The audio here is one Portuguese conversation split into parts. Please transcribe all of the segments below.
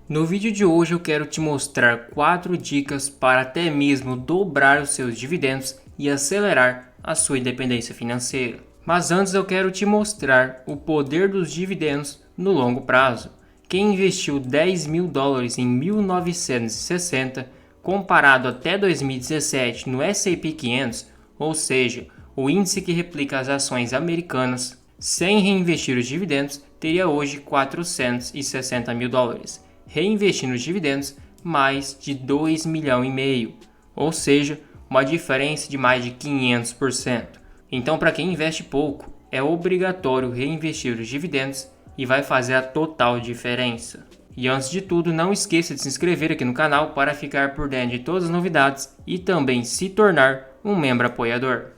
No vídeo de hoje eu quero te mostrar 4 dicas para até mesmo dobrar os seus dividendos e acelerar a sua independência financeira. Mas antes eu quero te mostrar o poder dos dividendos no longo prazo. Quem investiu $10.000 em 1960, comparado até 2017 no S&P 500, ou seja, o índice que replica as ações americanas, sem reinvestir os dividendos, teria hoje $460 mil. Reinvestindo os dividendos, mais de 2,5 milhões, ou seja, uma diferença de mais de 500%. Então, para quem investe pouco, é obrigatório reinvestir os dividendos e vai fazer a total diferença. E antes de tudo, não esqueça de se inscrever aqui no canal para ficar por dentro de todas as novidades e também se tornar um membro apoiador.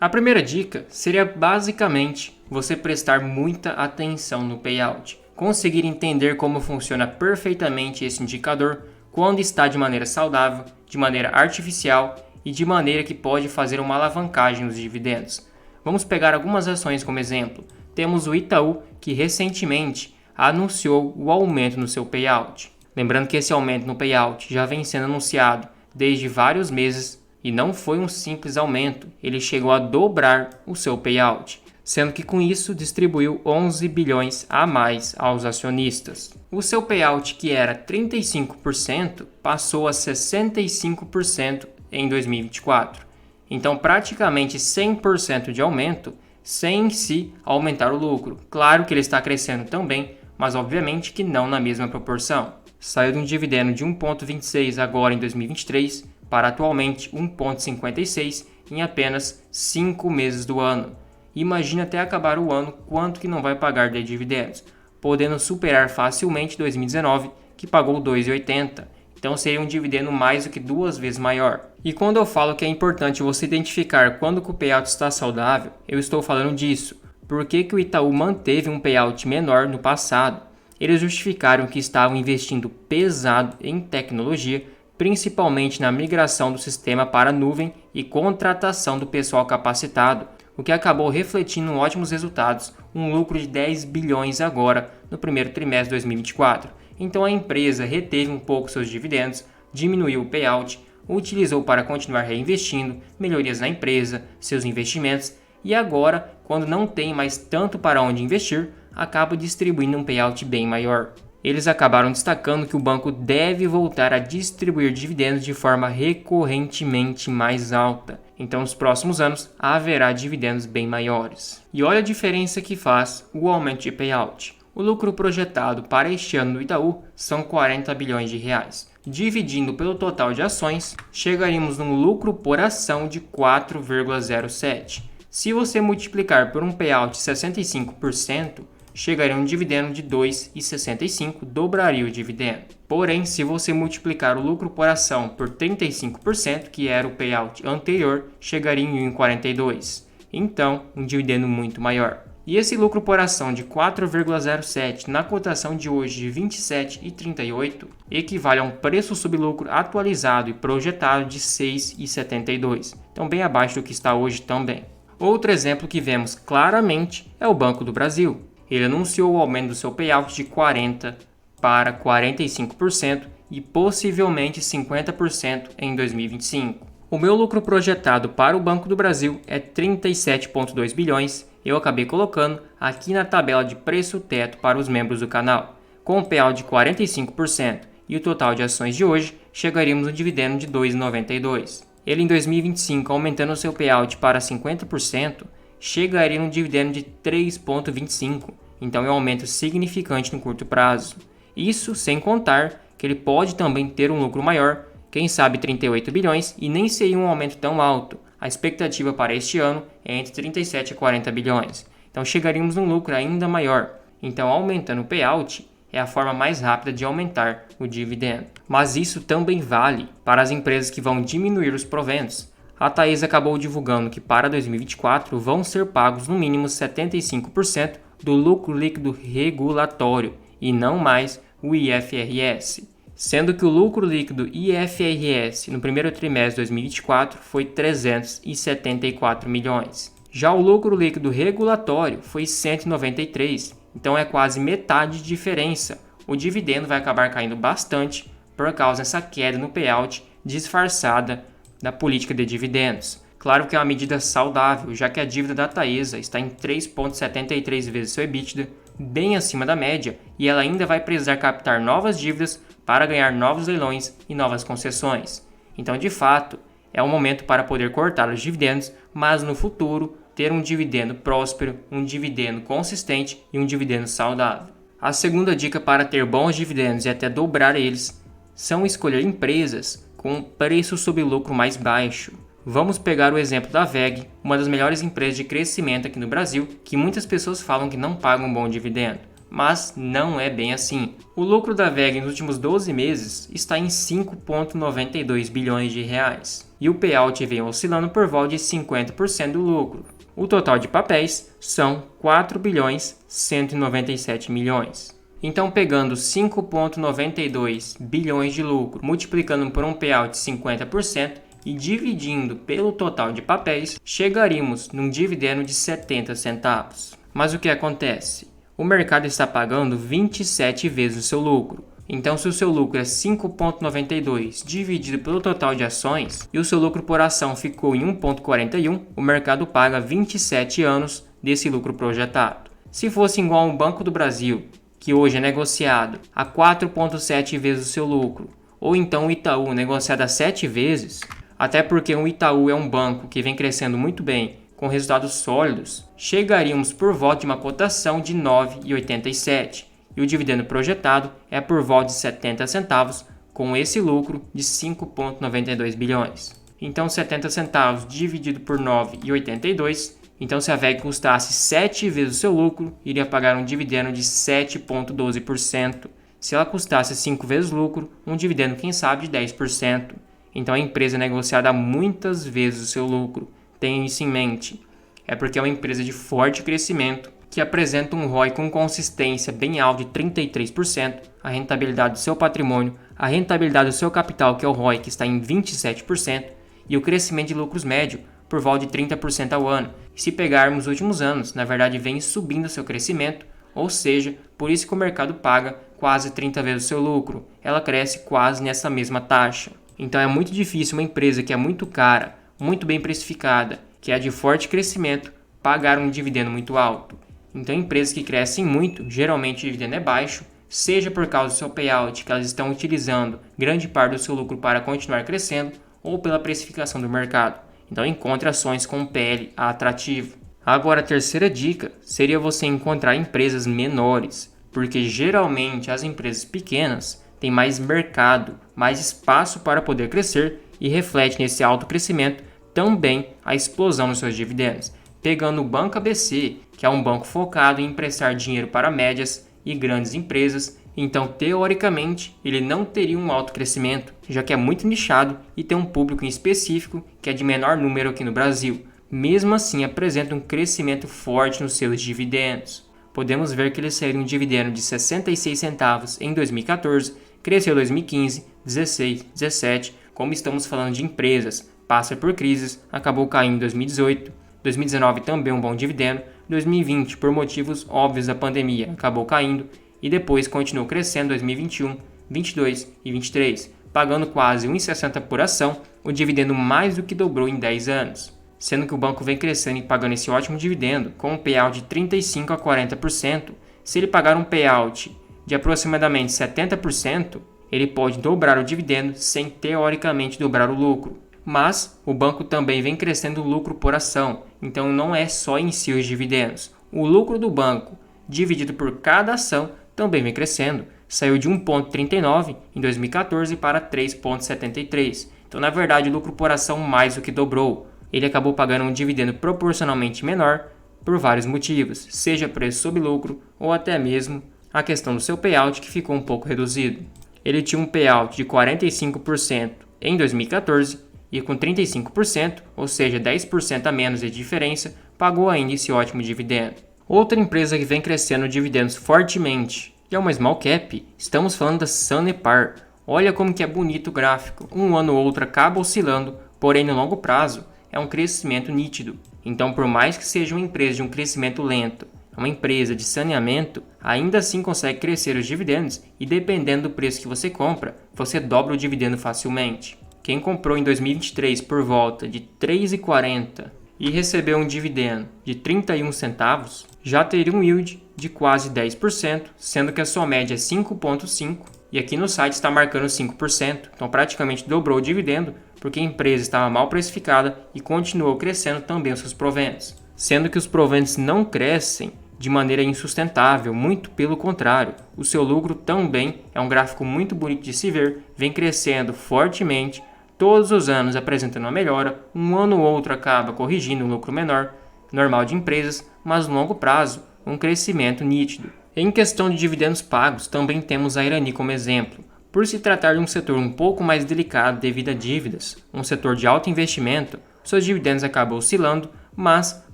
A primeira dica seria basicamente você prestar muita atenção no payout, conseguir entender como funciona perfeitamente esse indicador, quando está de maneira saudável, de maneira artificial e de maneira que pode fazer uma alavancagem nos dividendos. Vamos pegar algumas ações como exemplo. Temos o Itaú, que recentemente anunciou o aumento no seu payout. Lembrando que esse aumento no payout já vem sendo anunciado desde vários meses e não foi um simples aumento, ele chegou a dobrar o seu payout, sendo que com isso distribuiu 11 bilhões a mais aos acionistas. O seu payout, que era 35%, passou a 65% em 2024. Então, praticamente 100% de aumento, sem em si aumentar o lucro. Claro que ele está crescendo também, mas obviamente que não na mesma proporção. Saiu de um dividendo de 1,26 agora em 2023 para atualmente 1,56 em apenas 5 meses do ano. Imagina até acabar o ano quanto que não vai pagar de dividendos, podendo superar facilmente 2019, que pagou 2,80. Então seria um dividendo mais do que 2 vezes maior. E quando eu falo que é importante você identificar quando o payout está saudável, eu estou falando disso. Por que o Itaú manteve um payout menor no passado? Eles justificaram que estavam investindo pesado em tecnologia, principalmente na migração do sistema para a nuvem e contratação do pessoal capacitado, o que acabou refletindo ótimos resultados, um lucro de 10 bilhões agora no primeiro trimestre de 2024. Então a empresa reteve um pouco seus dividendos, diminuiu o payout, utilizou para continuar reinvestindo, melhorias na empresa, seus investimentos e agora, quando não tem mais tanto para onde investir, acaba distribuindo um payout bem maior. Eles acabaram destacando que o banco deve voltar a distribuir dividendos de forma recorrentemente mais alta. Então, nos próximos anos, haverá dividendos bem maiores. E olha a diferença que faz o aumento de payout. O lucro projetado para este ano no Itaú são 40 bilhões de reais. Dividindo pelo total de ações, chegaríamos num lucro por ação de 4,07. Se você multiplicar por um payout de 65%, chegaria a um dividendo de 2,65, dobraria o dividendo. Porém, se você multiplicar o lucro por ação por 35%, que era o payout anterior, chegaria em 1,42. Então, um dividendo muito maior. E esse lucro por ação de 4,07 na cotação de hoje de 27,38 equivale a um preço sobre lucro atualizado e projetado de 6,72. Então, bem abaixo do que está hoje também. Outro exemplo que vemos claramente é o Banco do Brasil. Ele anunciou o aumento do seu payout de 40% para 45% e possivelmente 50% em 2025. O meu lucro projetado para o Banco do Brasil é 37,2 bilhões. Eu acabei colocando aqui na tabela de preço teto para os membros do canal. Com o payout de 45% e o total de ações de hoje, chegaríamos no dividendo de 2,92. Ele em 2025, aumentando o seu payout para 50%, chegaria no dividendo de 3,25, então é um aumento significante no curto prazo. Isso sem contar que ele pode também ter um lucro maior, quem sabe 38 bilhões, e nem seria um aumento tão alto. A expectativa para este ano é entre 37 e 40 bilhões, então chegaríamos num lucro ainda maior. Então aumentando o payout é a forma mais rápida de aumentar o dividendo. Mas isso também vale para as empresas que vão diminuir os proventos. A Taesa acabou divulgando que para 2024 vão ser pagos no mínimo 75% do lucro líquido regulatório e não mais o IFRS, sendo que o lucro líquido IFRS no primeiro trimestre de 2024 foi 374 milhões. Já o lucro líquido regulatório foi 193 Então é quase metade de diferença. O dividendo vai acabar caindo bastante por causa dessa queda no payout disfarçada da política de dividendos. Claro que é uma medida saudável, já que a dívida da Taesa está em 3,73 vezes seu EBITDA, bem acima da média, e ela ainda vai precisar captar novas dívidas para ganhar novos leilões e novas concessões. Então, de fato, é um momento para poder cortar os dividendos, mas no futuro ter um dividendo próspero, um dividendo consistente e um dividendo saudável. A segunda dica para ter bons dividendos e até dobrar eles são escolher empresas com preço sobre lucro mais baixo. Vamos pegar o exemplo da WEG, uma das melhores empresas de crescimento aqui no Brasil, que muitas pessoas falam que não pagam um bom dividendo, mas não é bem assim. O lucro da WEG nos últimos 12 meses está em 5,92 bilhões de reais, e o payout vem oscilando por volta de 50% do lucro. O total de papéis são 4 bilhões 197 milhões. Então, pegando 5,92 bilhões de lucro, multiplicando por um payout de 50% e dividindo pelo total de papéis, chegaríamos num dividendo de 70 centavos. Mas o que acontece? O mercado está pagando 27 vezes o seu lucro. Então, se o seu lucro é 5,92 dividido pelo total de ações e o seu lucro por ação ficou em 1,41, o mercado paga 27 anos desse lucro projetado. Se fosse igual a um Banco do Brasil, que hoje é negociado a 4,7 vezes o seu lucro, ou então o Itaú negociado a 7 vezes, até porque o Itaú é um banco que vem crescendo muito bem, com resultados sólidos, chegaríamos por volta de uma cotação de 9,87 e o dividendo projetado é por volta de 70 centavos, com esse lucro de 5,92 bilhões. Então 70 centavos dividido por 9,82, então se a WEG custasse 7 vezes o seu lucro, iria pagar um dividendo de 7,12%. Se ela custasse 5 vezes o lucro, um dividendo quem sabe de 10%. Então a empresa é negociada muitas vezes o seu lucro. Tenha isso em mente. É porque é uma empresa de forte crescimento que apresenta um ROI com consistência bem alto de 33%, a rentabilidade do seu patrimônio, a rentabilidade do seu capital, que é o ROI, que está em 27%, e o crescimento de lucros médio por volta de 30% ao ano. E se pegarmos os últimos anos, na verdade vem subindo o seu crescimento, ou seja, por isso que o mercado paga quase 30 vezes o seu lucro. Ela cresce quase nessa mesma taxa. Então é muito difícil uma empresa que é muito cara, muito bem precificada, que é de forte crescimento, pagar um dividendo muito alto. Então empresas que crescem muito, geralmente o dividendo é baixo, seja por causa do seu payout, que elas estão utilizando grande parte do seu lucro para continuar crescendo, ou pela precificação do mercado. Então encontre ações com PL atrativo. Agora a terceira dica seria você encontrar empresas menores, porque geralmente as empresas pequenas têm mais mercado, mais espaço para poder crescer e reflete nesse alto crescimento também a explosão nos seus dividendos. Pegando o Banco ABC, que é um banco focado em emprestar dinheiro para médias e grandes empresas, então teoricamente ele não teria um alto crescimento, já que é muito nichado e tem um público em específico que é de menor número aqui no Brasil. Mesmo assim apresenta um crescimento forte nos seus dividendos. Podemos ver que ele saiu um dividendo de 66 centavos em 2014, cresceu em 2015, 16, 17, como estamos falando de empresas, passa por crises, acabou caindo em 2018, 2019 também um bom dividendo, 2020 por motivos óbvios da pandemia acabou caindo e depois continuou crescendo em 2021, 22 e 23, pagando quase 1,60 por ação, o dividendo mais do que dobrou em 10 anos. Sendo que o banco vem crescendo e pagando esse ótimo dividendo com um payout de 35% a 40%, se ele pagar um payout de aproximadamente 70%, ele pode dobrar o dividendo sem teoricamente dobrar o lucro. Mas o banco também vem crescendo o lucro por ação, então não é só em si os dividendos. O lucro do banco, dividido por cada ação, também vem crescendo. Saiu de 1,39 em 2014 para 3,73. Então, na verdade, o lucro por ação mais do que dobrou. Ele acabou pagando um dividendo proporcionalmente menor por vários motivos, seja preço sobre lucro ou até mesmo a questão do seu payout, que ficou um pouco reduzido. Ele tinha um payout de 45% em 2014 e com 35%, ou seja, 10% a menos de diferença, pagou ainda esse ótimo dividendo. Outra empresa que vem crescendo dividendos fortemente, e é uma small cap, estamos falando da Sanepar. Olha como que é bonito o gráfico. Um ano ou outro acaba oscilando, porém no longo prazo é um crescimento nítido. Então, por mais que seja uma empresa de um crescimento lento, uma empresa de saneamento ainda assim consegue crescer os dividendos e dependendo do preço que você compra, você dobra o dividendo facilmente. Quem comprou em 2023 por volta de R$ 3,40 e recebeu um dividendo de 31 centavos, já teria um yield de quase 10%, sendo que a sua média é 5,5%, e aqui no site está marcando 5%, então praticamente dobrou o dividendo, porque a empresa estava mal precificada e continuou crescendo também os seus proventos. Sendo que os proventos não crescem de maneira insustentável, muito pelo contrário, o seu lucro também é um gráfico muito bonito de se ver, vem crescendo fortemente, todos os anos apresentando uma melhora, um ano ou outro acaba corrigindo um lucro menor, normal de empresas, mas no longo prazo, um crescimento nítido. Em questão de dividendos pagos, também temos a Irani como exemplo. Por se tratar de um setor um pouco mais delicado devido a dívidas, um setor de alto investimento, seus dividendos acabam oscilando, mas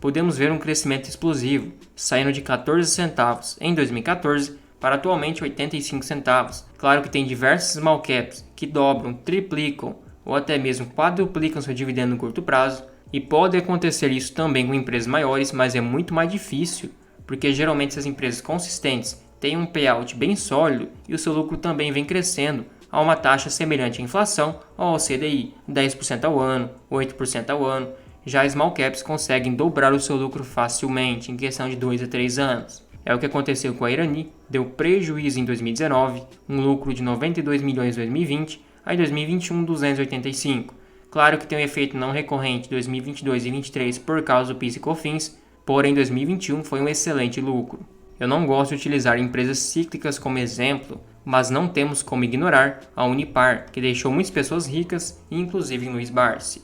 podemos ver um crescimento explosivo, saindo de 14 centavos em 2014 para atualmente 85 centavos. Claro que tem diversos small caps que dobram, triplicam ou até mesmo quadruplicam seu dividendo no curto prazo, e pode acontecer isso também com empresas maiores, mas é muito mais difícil, porque geralmente essas empresas consistentes têm um payout bem sólido e o seu lucro também vem crescendo a uma taxa semelhante à inflação ou ao CDI, 10% ao ano, 8% ao ano. Já small caps conseguem dobrar o seu lucro facilmente em questão de 2 a 3 anos. É o que aconteceu com a Irani, deu prejuízo em 2019, um lucro de 92 milhões em 2020, aí em 2021 285. Claro que tem um efeito não recorrente em 2022 e 2023 por causa do PIS e COFINS, porém 2021 foi um excelente lucro. Eu não gosto de utilizar empresas cíclicas como exemplo, mas não temos como ignorar a Unipar, que deixou muitas pessoas ricas, inclusive Luiz Barsi.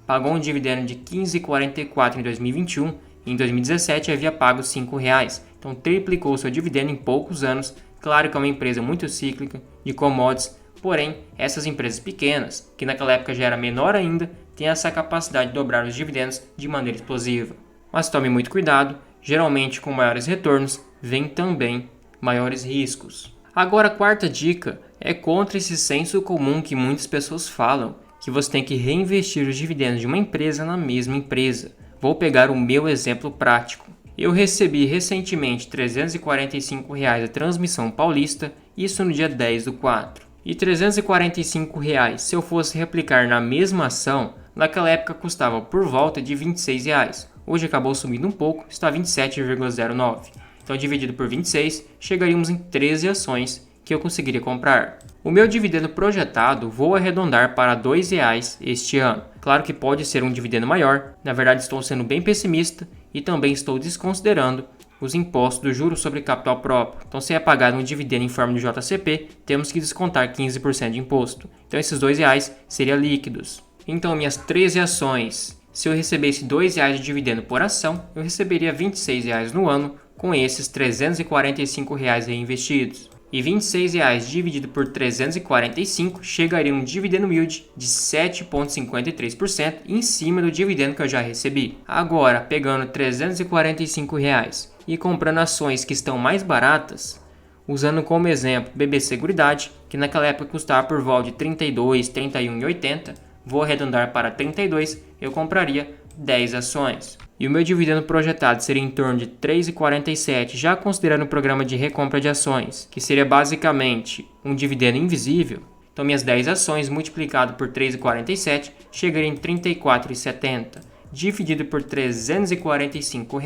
Pagou um dividendo de R$ 15,44 em 2021 e em 2017 havia pago R$ 5,00, então triplicou seu dividendo em poucos anos. Claro que é uma empresa muito cíclica, de commodities, porém essas empresas pequenas, que naquela época já era menor ainda, têm essa capacidade de dobrar os dividendos de maneira explosiva. Mas tome muito cuidado, geralmente com maiores retornos vem também maiores riscos. Agora a quarta dica é contra esse senso comum que muitas pessoas falam, que você tem que reinvestir os dividendos de uma empresa na mesma empresa. Vou pegar o meu exemplo prático. Eu recebi recentemente R$ 345 da Transmissão Paulista, isso no dia 10/4. E R$ 345 se eu fosse replicar na mesma ação, naquela época custava por volta de R$ 26. Hoje acabou subindo um pouco, está 27,09. Então dividido por 26, chegaríamos em 13 ações que eu conseguiria comprar. O meu dividendo projetado vou arredondar para R$ 2,00 este ano. Claro que pode ser um dividendo maior, na verdade estou sendo bem pessimista e também estou desconsiderando os impostos do juro sobre capital próprio. Então se é pagado um dividendo em forma de JCP, temos que descontar 15% de imposto. Então esses R$ 2,00 seriam líquidos. Então minhas 13 ações, se eu recebesse R$ 2,00 de dividendo por ação, eu receberia R$ 26,00 no ano com esses R$ 345 reinvestidos. E R$ 26,00 dividido por 345 chegaria um dividendo yield de 7,53% em cima do dividendo que eu já recebi. Agora, pegando R$ 345 e comprando ações que estão mais baratas, usando como exemplo BB Seguridade, que naquela época custava por volta de R$ 32, R$ 31,80, vou arredondar para 32, eu compraria 10 ações. E o meu dividendo projetado seria em torno de R$ 3,47, já considerando o programa de recompra de ações, que seria basicamente um dividendo invisível. Então minhas 10 ações multiplicado por R$ 3,47 chegaria em R$ 34,70, dividido por R$ 345,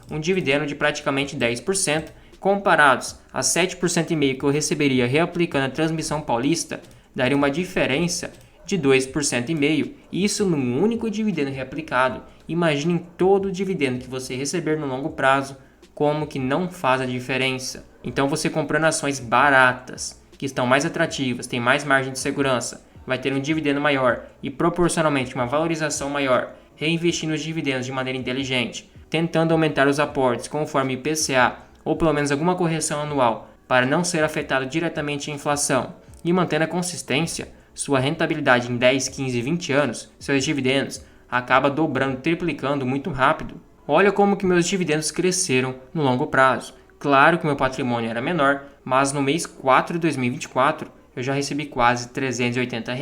um dividendo de praticamente 10%, comparados a 7,5% que eu receberia reaplicando a Transmissão Paulista, daria uma diferença de 2,5%, isso num único dividendo reaplicado. Imaginem todo o dividendo que você receber no longo prazo, como que não faz a diferença. Então você comprando ações baratas, que estão mais atrativas, tem mais margem de segurança, vai ter um dividendo maior e proporcionalmente uma valorização maior, reinvestindo os dividendos de maneira inteligente, tentando aumentar os aportes conforme IPCA ou pelo menos alguma correção anual para não ser afetado diretamente a inflação e mantendo a consistência, sua rentabilidade em 10, 15 e 20 anos, seus dividendos, acaba dobrando, triplicando muito rápido. Olha como que meus dividendos cresceram no longo prazo. Claro que meu patrimônio era menor, mas no mês 4 de 2024 eu já recebi quase R$ 380,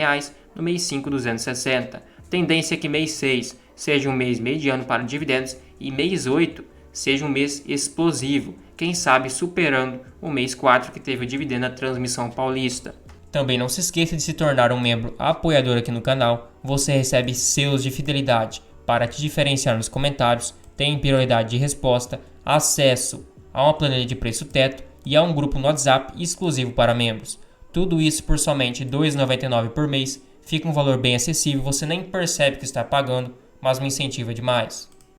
no mês 5 260. Tendência é que mês 6 seja um mês mediano para dividendos e mês 8 seja um mês explosivo, quem sabe superando o mês 4 que teve o dividendo da Transmissão Paulista. Também não se esqueça de se tornar um membro apoiador aqui no canal. Você recebe selos de fidelidade para te diferenciar nos comentários, tem prioridade de resposta, acesso a uma planilha de preço teto e a um grupo no WhatsApp exclusivo para membros. Tudo isso por somente R$ 2,99 por mês. Fica um valor bem acessível, você nem percebe que está pagando, mas me incentiva demais.